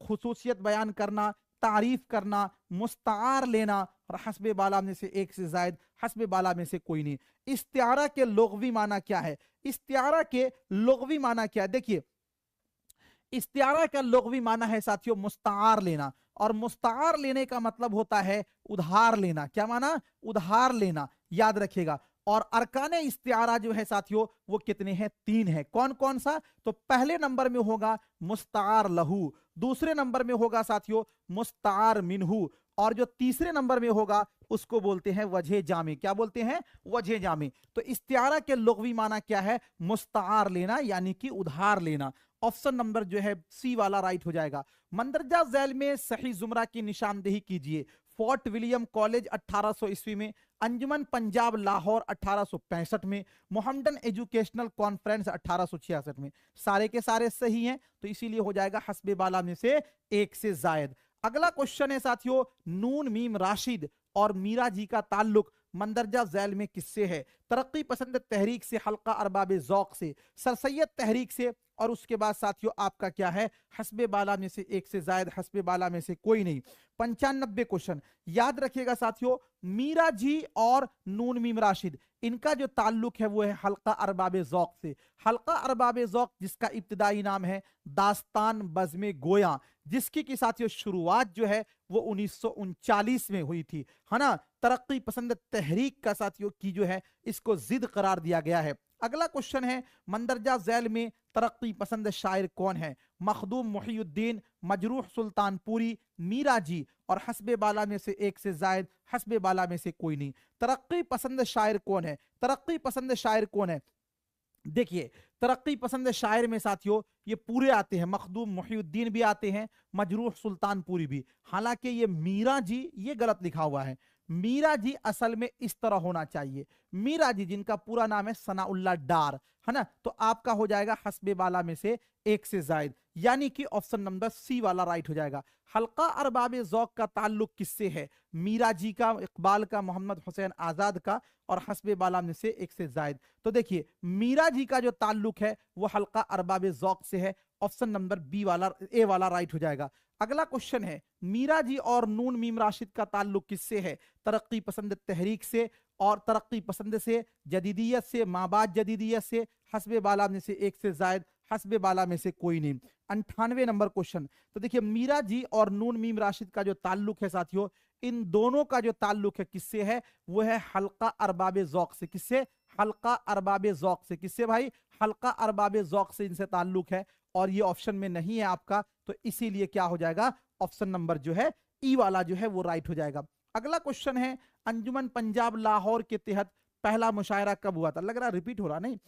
खुसूसियत बयान करना, तारीफ करना, मुस्तार लेना, और हस्बे बाला में से एक से जायद, हस्बे बाला में से कोई नहीं। इस्तिआरा के लुग़वी माना क्या है? इस्तिआरा के लुग़वी माना क्या है? देखिए, इस्तिआरा का लुग़वी माना है साथियों मुस्तार लेना, और मुस्तार लेने का मतलब होता है उधार लेना। क्या माना? उधार लेना, याद रखिएगा। और अरकाने इस्तिआरा जो है साथियों वो कितने हैं? 3 है। कौन कौन सा? तो पहले नंबर में होगा मुस्तार लहू, दूसरे नंबर में होगा साथियों मुस्तार मिनहू, और जो तीसरे नंबर में होगा उसको बोलते हैं वजह जामे। क्या बोलते हैं? वजह जामे। तो इस्तिआरा के लुग़वी माना क्या है? मुस्तार लेना, यानी कि उधार लेना। ऑप्शन नंबर जो है सी वाला राइट हो जाएगा। मंदरजा झैल में सही जुमरा की निशानदेही कीजिए। फोर्ट विलियम कॉलेज 1800 ईस्वी में, अंजुमन पंजाब लाहौर 1865 में, मोहम्मदन एजुकेशनल कॉन्फ्रेंस 1866 में। सारे के सारे सही हैं, तो इसीलिए हो जाएगा हस्बे बाला में से एक से जायद। अगला क्वेश्चन है साथियों, नून मीम राशिद और मीरा जी का ताल्लुक मंदरजा झैल में किससे है? तरक्की पसंद तहरीक से, हल्का अरबाब ज़ौक से, सर सैयद तहरीक से, और उसके बाद साथियों आपका क्या है? हस्बे बाला में से एक से जायद, हस्बे बाला में से कोई नहीं। 95 क्वेश्चन याद रखिएगा साथियों, मीरा जी और नून मीम राशिद इनका जो ताल्लुक है वो है हल्का अरबाब ज़ौक से। हल्का अरबाब ज़ौक जिसका इब्तिदाई नाम है दास्तान बज़्मे गोया, जिसकी की साथियों शुरुआत जो है वो 1939 में हुई थी, है ना। तरक्की पसंद तहरीक का साथियों की जो है इसको जिद करार दिया गया है। अगला क्वेश्चन है, मंदरजा झैल में तरक्की पसंद शायर कौन है? मखदूम मुहियुद्दीन, मजरूह सुल्तानपुरी, मीरा जी, और हस्बे बाला में से एक से जायद, हस्बे बाला में से कोई नहीं। तरक्की पसंद शायर कौन है? तरक्की पसंद शायर कौन है? देखिए, तरक्की पसंद शायर में साथियों ये पूरे आते हैं, मखदूम मुहियुद्दीन भी आते हैं, मजरूह सुल्तानपुरी भी। हालांकि ये मीरा जी ये गलत लिखा हुआ है। मीरा जी असल में इस तरह होना चाहिए, मीरा जी जिनका पूरा नाम है सनाउल्लाह डार, है ना। तो आपका हो जाएगा हस्बे बाला में से एक से जायद, यानी कि ऑप्शन नंबर सी वाला राइट हो जाएगा। हल्का अरबाब ज़ौक का ताल्लुक किससे है? मीरा जी का, इकबाल का, मोहम्मद हुसैन आजाद का, और हस्बे बाला में से एक से जायद। तो देखिए, मीरा जी का जो ताल्लुक है वो हल्का अरबाब ज़ौक से है। ऑप्शन नंबर बी वाला, ए वाला राइट हो जाएगा। अगला क्वेश्चन है, मीरा जी और नून मीम राशिद का ताल्लुक किससे है? तरक्की पसंद तहरीक से, और तरक्की पसंद से, जदीदियत से, माबाद जदीदियत से, हस्बे बाला में से एक से जायद, हस्बे बाला में से कोई नहीं। 98 नंबर क्वेश्चन, तो देखिए मीरा जी और नून मीम राशिद का जो ताल्लुक है साथियों, इन दोनों का जो ताल्लुक है किससे है? वो है हल्का अरबाब ज़ौक से। किससे? हल्का अरबाब ज़ौक से। किससे भाई? हल्का अरबाब ज़ौक से इनसे ताल्लुक है, और ये ऑप्शन में नहीं है आपका, तो इसीलिए क्या हो जाएगा? ऑप्शन नंबर जो है ई वाला जो है वो राइट हो जाएगा। अगला क्वेश्चन है, अंजुमन पंजाब लाहौर के तहत पहला मुशायरा कब हुआ था? लग रहा रिपीट हो रहा नहीं।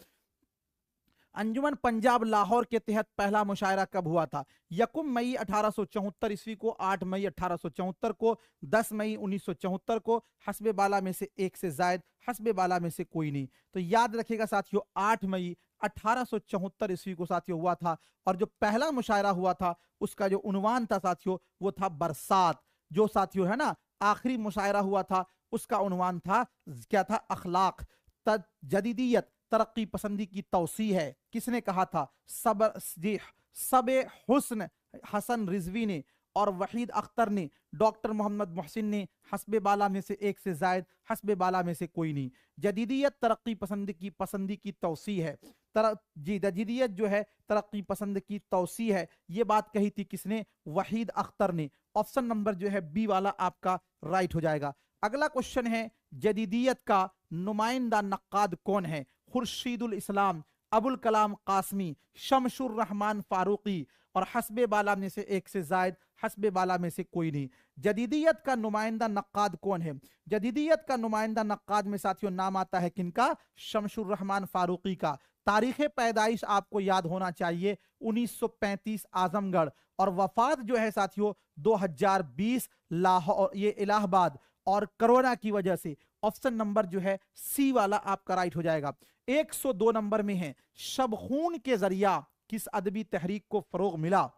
अंजुमन पंजाब लाहौर के तहत पहला मुशायरा कब हुआ था? यकुम मई 1874 ईस्वी को, 8 मई 1874 को, 10 मई 1974 को, हस्बे बाला में से एक से जायद, हस्बे बाला में से कोई नहीं। तो याद रखिएगा साथियों 8 मई 1874 ईस्वी को साथियों हुआ था, और जो पहला मुशायरा हुआ था उसका जो उन्वान था साथियों वो था बरसात। जो साथियों है ना आखिरी मुशायरा हुआ था उसका उन्वान था, क्या था? अखलाक, जदीदियत, तरक्की पसंदी की तौसी है। किसने कहा था? सब हुस्न हसन रिजवी ने और वहीद अख्तर ने, डॉक्टर मोहम्मद मोहसिन ने, हस्बे बाला में से एक से जायद, हस्बे बाला में से कोई नहीं। जदीदियत तरक्की पसंदी की तौसी है। जी, जदीदियत जो है तरक्की पसंद की तौसी है, ये बात कही थी किसने? वहीद अख्तर ने। ऑप्शन नंबर जो है बी वाला आपका राइट हो जाएगा। अगला क्वेश्चन है, जदीदियत का नुमाइंदा नक्काद कौन है? खुर्शीदुल इस्लाम, अबुल कलाम कासमी, शमशुर रहमान फारूकी और हस्बे बाला में से एक से जायद, हस्बे बाला में से कोई नहीं। जदीदियत का नुमाइंदा नक्काद कौन है? जदीदियत का नुमाइंदा नक्काद में साथियों नाम आता है किनका? शमशुर रहमान फारूकी का। तारीख पैदाइश आपको याद होना चाहिए 1935 आजमगढ़, और वफात जो है साथियों 2020 लाहौर, ये इलाहाबाद। और कोरोना की वजह से ऑप्शन नंबर जो है सी वाला आपका राइट हो जाएगा। 102 नंबर में है, शब खून के जरिया किस अदबी तहरीक को फरोग मिला?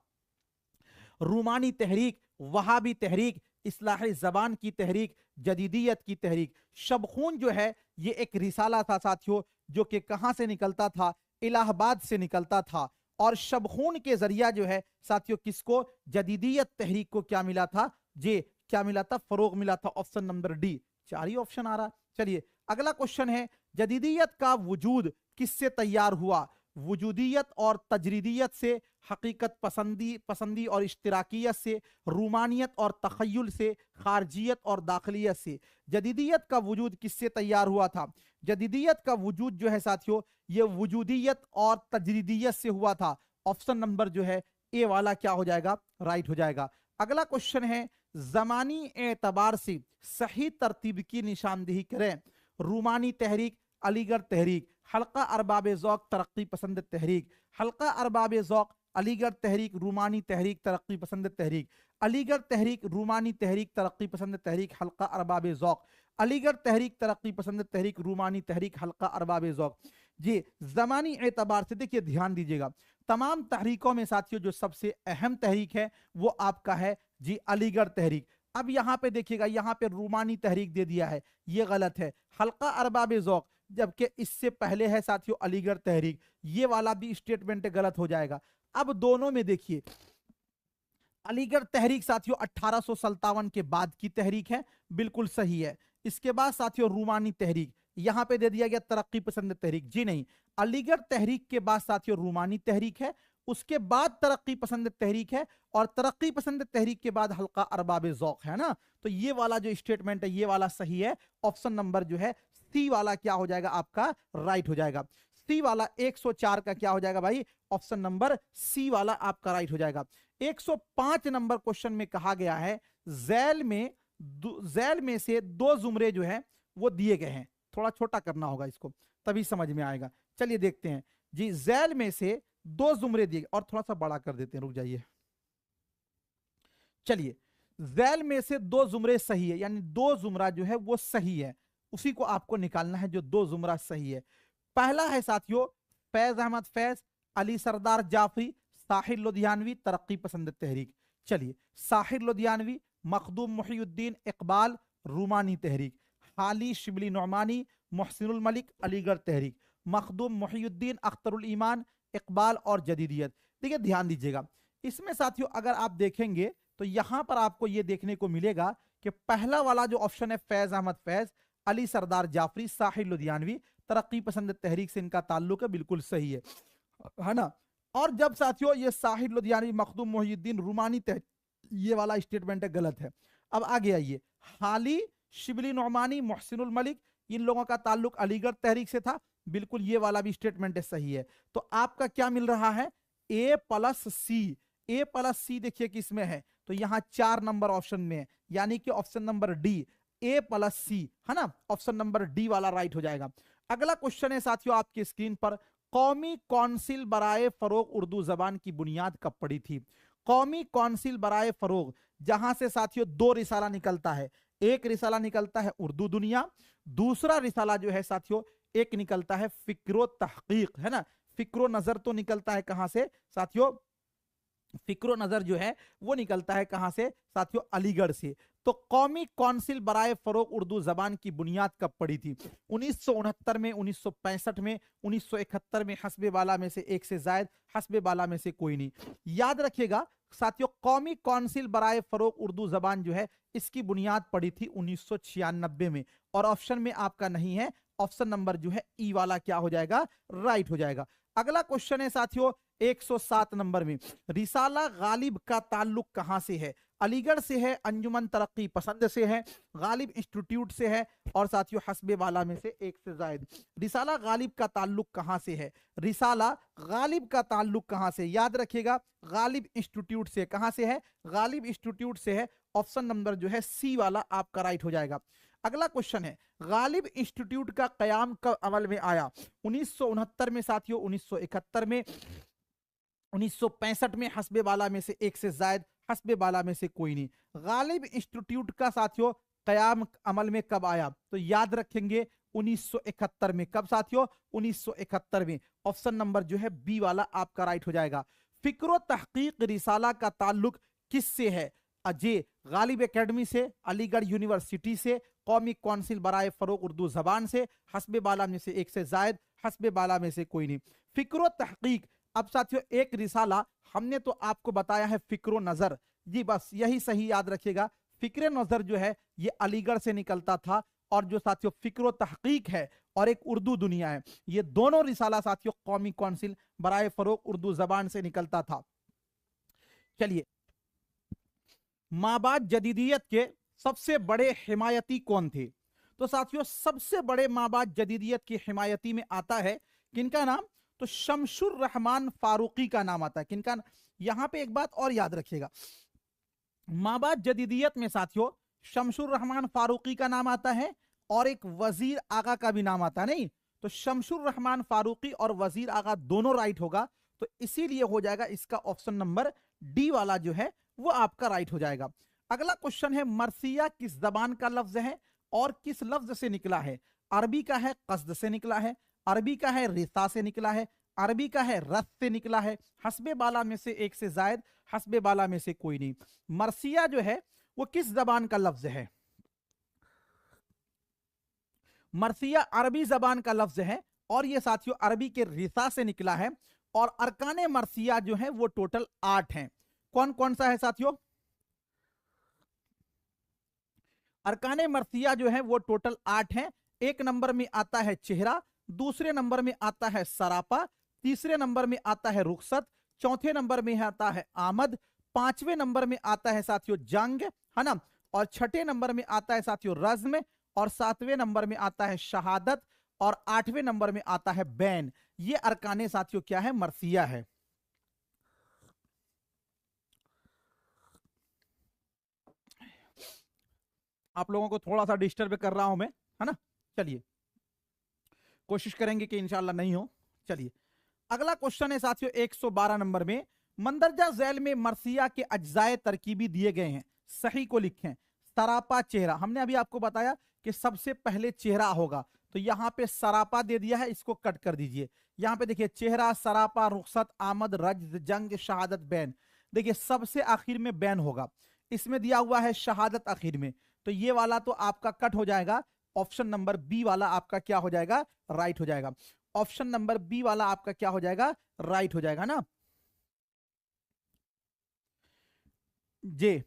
रूमानी तहरीक, वहाबी तहरीक, इस्लाही जबान की तहरीक, जदीदियत की तहरीक। शब खून जो है ये एक रिसाला था साथियों, जो कि कहां से निकलता था? इलाहाबाद से निकलता था। और शब खून के जरिया जो है साथियों किसको? जदीदियत तहरीक को क्या मिला था? जे क्या मिला था? फरोग मिला था। Option number D. 4 ही ऑप्शन आ रहा। चलिए अगला क्वेश्चन है, जदीदियत का वजूद किससे तैयार हुआ? वजूदियत और तजरीदियत से, हकीकत पसंदी और इश्तिराकियत से, रूमानियत और तखय्युल से, खारजियत और दाखिलियत से। जदीदियत का वजूद किससे तैयार हुआ था? जदीदियत का वजूद जो है साथियों ये वजूदियत और तजरीदियत से हुआ था। ऑप्शन नंबर जो है ए वाला क्या हो जाएगा? राइट हो जाएगा। अगला क्वेश्चन है, जमानी एतबार से सही तरतीब की निशानदेही करें। रूमानी तहरीक, अलीगढ़ तहरीक, हल्का अरबाब ज़ौक़ तरक्की पसंद तहरीक। हल्का अरबाब ज़ौक़, अलीगढ़ तहरीक, रूमानी तहरीक, तरक्की पसंद तहरीक। अलीगढ़ तहरीक, रूमानी तहरीक, तरक्की पसंद तहरीक, हल्का अरबाब ज़ौक़। अलीगढ़ तहरीक, तरक्की पसंद तहरीक, रूमानी तहरीक, हल्का अरबाब ज़ौक़। जी, ज़मानी एतबार से देखिए ध्यान दीजिएगा, तमाम तहरीकों में साथियों जो सबसे अहम तहरीक है वो आपका है जी अलीगढ़ तहरीक। अब यहाँ पे देखिएगा, यहाँ पे रूमानी तहरीक दे दिया है, ये गलत है। हल्का अरबाब ज़ौक़, जबकि इससे पहले है साथियों अलीगढ़ तहरीक, ये वाला भी स्टेटमेंट गलत हो जाएगा। अब दोनों में देखिए, अलीगढ़ तहरीक साथियों 1857 के बाद की तहरीक है, बिल्कुल सही है। इसके बाद साथियों रूमानी तहरीक, यहां पे दे दिया गया तरक्की पसंद तहरीक, जी नहीं। अलीगढ़ तहरीक के बाद साथियों रूमानी तहरीक है, उसके बाद तरक्की पसंद तहरीक है, और तरक्की पसंद तहरीक के बाद हल्का अरबाब ज़ौक़ है ना। तो ये वाला जो स्टेटमेंट है ये वाला सही है। ऑप्शन नंबर जो है सी वाला क्या हो जाएगा? आपका राइट हो जाएगा। सी वाला 104 का क्या हो जाएगा भाई? ऑप्शन नंबर सी वाला आपका राइट हो जाएगा। 105 नंबर क्वेश्चन में कहा गया है, जैल में से 2 जुमरे जो है वो दिए गए हैं। थोड़ा छोटा करना होगा इसको, तभी समझ में आएगा। चलिए देखते हैं जी, जैल में से 2 जुमरे दिए, और थोड़ा सा बड़ा कर देते हैं, रुक जाइए। चलिए, जैल में से 2 जुमरे सही है, यानी 2 जुमरा जो है वो सही है, उसी को आपको निकालना है जो 2 जुमरा सही है। पहला है साथियों फैज अहमद फैज, अली सरदार जाफरी, साहिर लुधियानवी, तरक्की पसंद तहरीक। चलिए, साहिर लुधियानवी, मखदूम मुहिउद्दीन इकबाल, रूमानी तहरीक। हाली शिबली नौमानी, मोहसिनुल मलिक, अलीगढ़ तहरीक। मखदूम मुहिउद्दीन, अख्तरुल ईमान, इकबाल और जदीदियत। देखिए ध्यान दीजिएगा, इसमें साथियों अगर आप देखेंगे तो यहां पर आपको यह देखने को मिलेगा कि पहला वाला जो ऑप्शन है फैज अहमद फैज, अली सरदार जाफरी, साहिर लुधियानवी, तरक्की पसंद तहरीक से इनका ताल्लुक है, बिल्कुल सही है ना। और जब साथियों ये साहिर लुधियानवी, मखदूम मुहिउद्दीन, रूमानी तहरीक, ये वाला स्टेटमेंट है गलत है। अब आगे आइए, हाली शिबली नौमानी, मोहसिनुल मलिक, इन लोगों का ताल्लुक अलीगढ़ तहरीक से था, बिल्कुल ये वाला भी स्टेटमेंट है सही है। तो आपका क्या मिल रहा है? ए प्लस सी। ए प्लस सी देखिए किसमें है, तो यहां 4 नंबर ऑप्शन में है, यानी कि ऑप्शन नंबर डी, ए प्लस सी है ना। ऑप्शन नंबर डी वाला राइट हो जाएगा। अगला क्वेश्चन है साथियों आपकी स्क्रीन पर, कौमी कौंसिल बराए फरोग उर्दू जबान की बुनियाद कब पड़ी थी? कौमी कौंसिल बराए फरोग, जहां से साथियों 2 रिसाला निकलता है। एक रिसाला निकलता है उर्दू दुनिया, दूसरा रिसाला जो है साथियों एक निकलता है फिक्रो तहकीक, है ना। फिक्रो नजर तो निकलता है कहां से साथियों? फिक्रो नजर जो है वो निकलता है कहां से साथियों, अलीगढ़ से। तो कौमी काउंसिल बराए फरोग उर्दू जबान की बुनियाद कब पड़ी थी? 1969 में, 1965 में, 1971 में, हस्बे बाला में से एक से जायद, हस्बे बाला में से कोई नहीं। याद रखिएगा साथियों, कौमी काउंसिल बराए फरोग उर्दू जबान जो है इसकी बुनियाद पड़ी थी 1996 में। और ऑप्शन में आपका नहीं है, ऑप्शन नंबर जो है ई वाला क्या हो जाएगा, राइट हो जाएगा। अगला क्वेश्चन है साथियों 107 नंबर में, रिसाला गालिब का ताल्लुक कहां से है? अलीगढ़ से है, अंजुमन तरक्की पसंद से है, गालिब इंस्टीट्यूट से है, और साथियों हस्बे बाला में से एक से जायद। रिसाला गालिब का ताल्लुक कहां से है? रिसाला गालिब का ताल्लुक कहां से? याद रखिएगा, गालिब इंस्टीट्यूट से। कहां से है? गालिब इंस्टीट्यूट से है। ऑप्शन नंबर जो है सी वाला आपका राइट हो जाएगा। अगला क्वेश्चन है, गालिब इंस्टीट्यूट का कयाम कब अमल में आया? 1969 में साथियों, 1971 में, 1965 में, हस्बे बाला में से एक से जायद, हस्बे बाला में से कोई नहीं। गालिब इंस्टीट्यूट का साथियों कयाम अमल में कब आया? तो याद रखेंगे 1971 में। कब साथियों? 1971 में। ऑप्शन नंबर जो है बी वाला आपका राइट हो जाएगा। फिक्रो तहकीक रिसाला का ताल्लुक किससे है? अजय गालिब एकेडमी से, अलीगढ़ यूनिवर्सिटी से, कौमी काउंसिल बराए फरोग उर्दू जबान से, हस्बे बाला में से एक से जायद, हस्बे बाला में से कोई नहीं। फिक्रो तहकीक, अब साथियों एक रिसाला हमने तो आपको बताया है फिक्रो नजर जी, बस यही सही याद रखिएगा। फिक्र नजर जो है ये अलीगढ़ से निकलता था, और जो साथियों फिक्रो तहकीक है और एक उर्दू दुनिया है, ये दोनों रिसाला साथियों कौमी काउंसिल बराए फरोग उर्दू जबान से निकलता था। चलिए, माबाद जदीदियत के सबसे बड़े हिमायती कौन थे? तो साथियों सबसे बड़े माबाद जदीदियत की हिमायती में आता है किनका नाम? तो शमशुर रहमान फारूकी का नाम आता है। किनका? यहां पे एक बात और याद रखिएगा, माबाद जदीदियत में साथियों शमशुर रहमान फारूकी का नाम आता है और एक वजीर आगा का भी नाम आता है। नहीं तो शमशुर रहमान फारूकी और वजीर आगा दोनों राइट होगा, तो इसीलिए हो जाएगा इसका ऑप्शन नंबर डी वाला जो है वो आपका राइट हो जाएगा। अगला क्वेश्चन है, मरसिया किस जबान का लफ्ज है और किस लफ्ज से निकला है? अरबी का है, कसद से निकला है, अरबी का है, रिसा से निकला है, अरबी का है, रस से निकला है, हस्बे बाला में से एक से जायद, हस्बे बाला में से कोई नहीं। मरसिया जो है वो किस जबान का लफ्ज है? मरसिया अरबी जबान का लफ्ज है और ये साथियों अरबी के रिसा से निकला है। और अरकाने मरसिया जो है वो टोटल 8 हैं। कौन कौन सा है साथियों? अरकाने मरसिया जो है वो टोटल 8 हैं। एक नंबर में आता है चेहरा, दूसरे नंबर में आता है सरापा, तीसरे नंबर में आता है रुखसत, चौथे नंबर में आता है आमद, पांचवें नंबर में आता है साथियों जंग, है ना, और छठे नंबर में आता है साथियों रज्म, और सातवें नंबर में आता है शहादत, और आठवें नंबर में आता है बैन। ये अरकाने साथियों क्या है? मरसिया है। आप लोगों को थोड़ा सा डिस्टर्ब कर रहा हूं मैं, है ना। चलिए, कोशिश करेंगे कि इंशाल्लाह नहीं हो। चलिए, अगला क्वेश्चन है साथियों 112 नंबर में, मंदरजा झैल में मरसिया के अज्जाए तरकीबी दिए गए हैं, सही को लिखें। सरापा चेहरा, हमने अभी आपको बताया कि सबसे पहले चेहरा होगा, तो यहां पे सरापा दे दिया है, इसको कट कर दीजिए। यहां पे देखिए चेहरा, सरापा, रुखसत, आमद, रज्द, जंग, शहादत, बैन। देखिए सबसे आखिर में बैन होगा, इसमें दिया हुआ है शहादत आखिर में, तो ये वाला तो आपका कट हो जाएगा। ऑप्शन नंबर बी वाला आपका क्या हो जाएगा? राइट हो जाएगा। ऑप्शन नंबर बी वाला आपका क्या हो जाएगा? राइट हो जाएगा ना। जे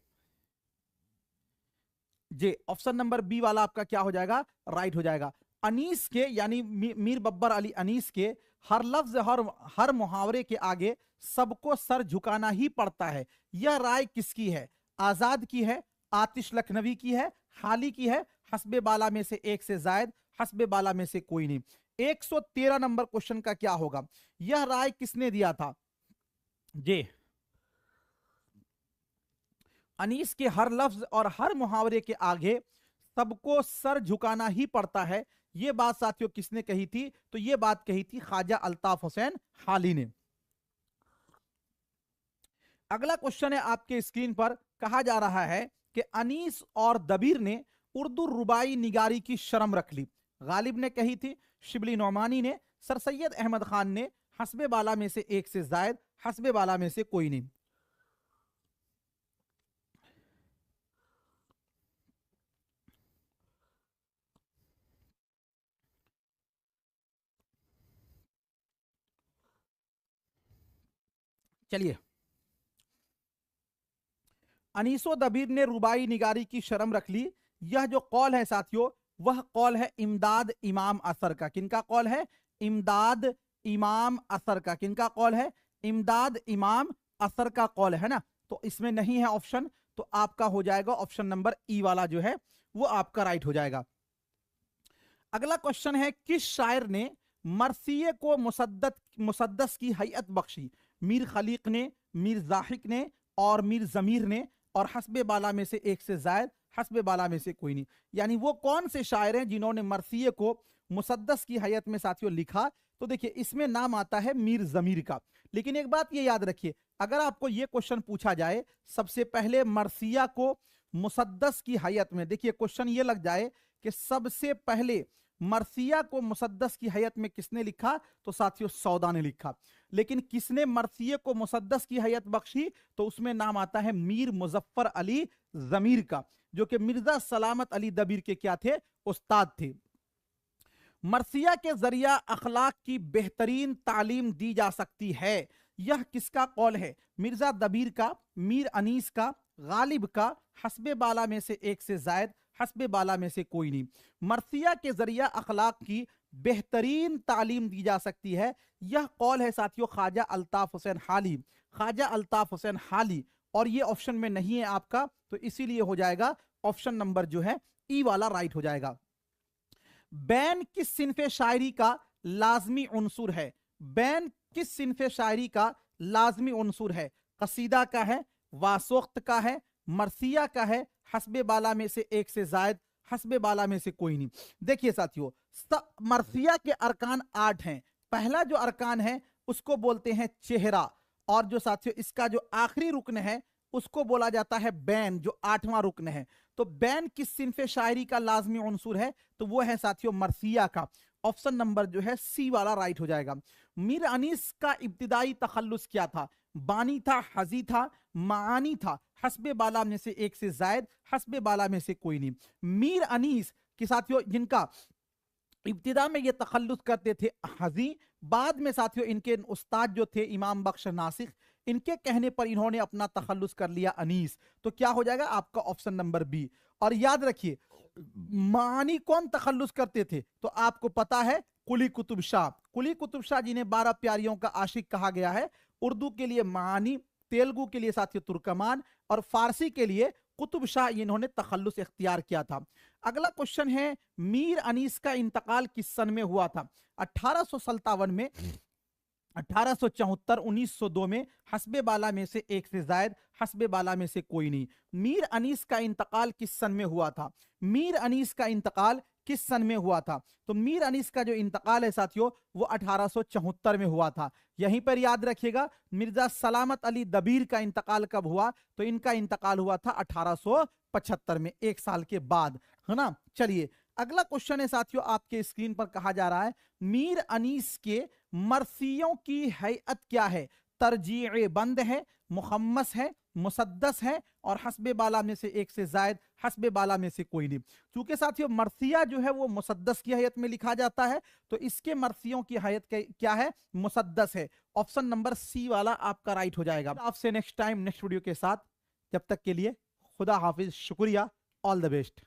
जे ऑप्शन नंबर बी वाला आपका क्या हो जाएगा? राइट हो जाएगा। अनीस के यानी मीर बब्बर अली अनीस के हर लफ्ज हर मुहावरे के आगे सबको सर झुकाना ही पड़ता है, यह राय किसकी है? आजाद की है, आतिश लखनवी की है, हाली की है, हस्बे बाला में से एक से जायद, हस्बे बाला में से कोई नहीं। 113 नंबर क्वेश्चन का क्या होगा? यह राय किसने दिया था? जे अनीस के हर लफ्ज और हर मुहावरे के आगे सबको सर झुकाना ही पड़ता है, यह बात साथियों किसने कही थी? तो यह बात कही थी ख्वाजा अल्ताफ हुसैन हाली ने। अगला क्वेश्चन है आपके स्क्रीन पर, कहा जा रहा है कि अनीस और दबीर ने उर्दू रुबाई निगारी की शर्म रख ली। गालिब ने कही थी, शिबली नौमानी ने, सर सैयद अहमद खान ने, हस्बे बाला में से एक से जायद, हस्बे बाला में से कोई नहीं। चलिए, अनीसो दबीर ने रुबाई निगारी की शर्म रख ली। यह जो कौल है साथियों, वह कौल है इमदाद इमाम असर का। किनका कौल है? इमदाद इमाम असर का। किनका कौल है? इमदाद इमाम असर का कौल है ना। तो इसमें नहीं है ऑप्शन, तो आपका हो जाएगा ऑप्शन नंबर ई वाला जो है वो आपका राइट हो जाएगा। अगला क्वेश्चन है, किस शायर ने मरसिये को मुसद्दस की हैयत बख्शी? मीर खलीक ने, मीर जाहिक ने और मीर जमीर ने, और हस्बे बाला में से एक से जायद, हस्बे बाला में से कोई नहीं। यानी वो कौन से शायर हैं जिन्होंने मरसिये को मुसद्दस की हैयत में साथियों लिखा? तो देखिए, इसमें नाम आता है मीर जमीर का। लेकिन एक बात ये याद रखिए, अगर आपको ये क्वेश्चन पूछा जाए सबसे पहले मरसिया को मुसद्दस की हैयत में, देखिए क्वेश्चन ये लग जाए कि सबसे पहले मरसिया को मुसद्दस की हैयत में किसने लिखा? तो साथियों सौदा ने लिखा। लेकिन किसने मरसिये को मुसद्दस की हैयत बख्शी? तो उसमें नाम आता है मीर मुजफ्फर अली जमीर का, जो कि मिर्जा सलामत अली दबीर के क्या थे? उस्ताद थे। मरसिया के जरिया अखलाक की बेहतरीन तालीम दी जा सकती है, यह किसका कौल है? मिर्जा दबीर का, मीर अनीस का, गालिब का, हस्बे बाला में से एक से जायद, हस्बे बाला में से कोई नहीं। मरसिया के जरिया अखलाक की बेहतरीन तालीम दी जा सकती है, यह कौल है साथियों ख्वाजा अल्ताफ हुसैन हाली। ख्वाजा अल्ताफ हुसैन हाली, और ये ऑप्शन में नहीं है आपका, तो इसीलिए हो जाएगा ऑप्शन नंबर जो है ई वाला राइट हो जाएगा। बैन किस सिनफे शायरी का लाजमी उनसुर है? बैन किस सिनफे शायरी का लाजमी उनसुर है? कसीदा का है, वासोख्त का है, मरसिया का है, हस्बे बाला में से एक से जायद, हस्बे बाला में से कोई नहीं। देखिए साथियों, मरसिया के अरकान 8 हैं। पहला जो अरकान है उसको बोलते हैं चेहरा, और जो साथियों इसका जो आखिरी रुकन है उसको बोला जाता है बैन, जो 8वां रुकन है। तो बैन किस सिनफे शायरी का लाजमी उनसुर है? तो वो है साथियों मरसिया का। ऑप्शन नंबर जो है सी वाला राइट हो जाएगा। मीर अनीस का इब्तिदाई तखल्लुस क्या था? बानी था, हजी था, मानी था, हस्बे बाला में से एक से जायद, हस्बे बाला में से कोई नहीं। मीर अनीस के साथियों जिनका इब्तिदा में ये तखल्लुस करते थे हजी, बाद में साथियों इनके उस्ताद जो थे इमाम बख्श नासिख, इनके कहने पर इन्होंने अपना तखल्लुस कर लिया अनीस। तो क्या हो जाएगा आपका ऑप्शन नंबर बी। और याद रखिए, मानी कौन तखल्लुस करते थे? तो आपको पता है कुली कुतुब शाह। कुली कुतुब शाह जिन्हें 12 प्यारियों का आशिक कहा गया है। उर्दू के लिए मानी, तेलुगु के लिए साथियों तुर्कमान, और फारसी के लिए कुतुब शाह, इन्होंने तखल्लुस इख्तियार किया था। अगला क्वेश्चन है, मीर अनीस का इंतकाल किस सन में हुआ था? 1857 में, 1874, 1902 में, हस्बे बाला में से एक से जायद, हस्बे बाला में से कोई नहीं। मीर अनीस का इंतकाल किस सन में हुआ था? मीर अनीस का इंतकाल किस सन में हुआ था? तो मीर अनीस का जो इंतकाल है साथियों वो 1874 में हुआ था। यहीं पर याद रखिएगा, मिर्जा सलामत अली दबीर का इंतकाल कब हुआ? तो इनका इंतकाल हुआ था 1875 में, 1 साल के बाद, है ना। चलिए, अगला क्वेश्चन है साथियों आपके स्क्रीन पर, कहा जा रहा है मीर अनीस के मरसियों की हैयत क्या है? तरजीए बंद है, मुखम्मस है, मुसद्दस है, और हस्बे बाला में से एक से जायद, हस्बे बाला में से कोई नहीं। क्योंकि साथियों मरसिया जो है वो मुसद्दस की हैयत में लिखा जाता है, तो इसके मरसियों की हैयत क्या है? मुसद्दस है। ऑप्शन नंबर सी वाला आपका राइट हो जाएगा। आपसे नेक्स्ट टाइम नेक्स्ट वीडियो के साथ, जब तक के लिए खुदा हाफिज, शुक्रिया, ऑल द बेस्ट।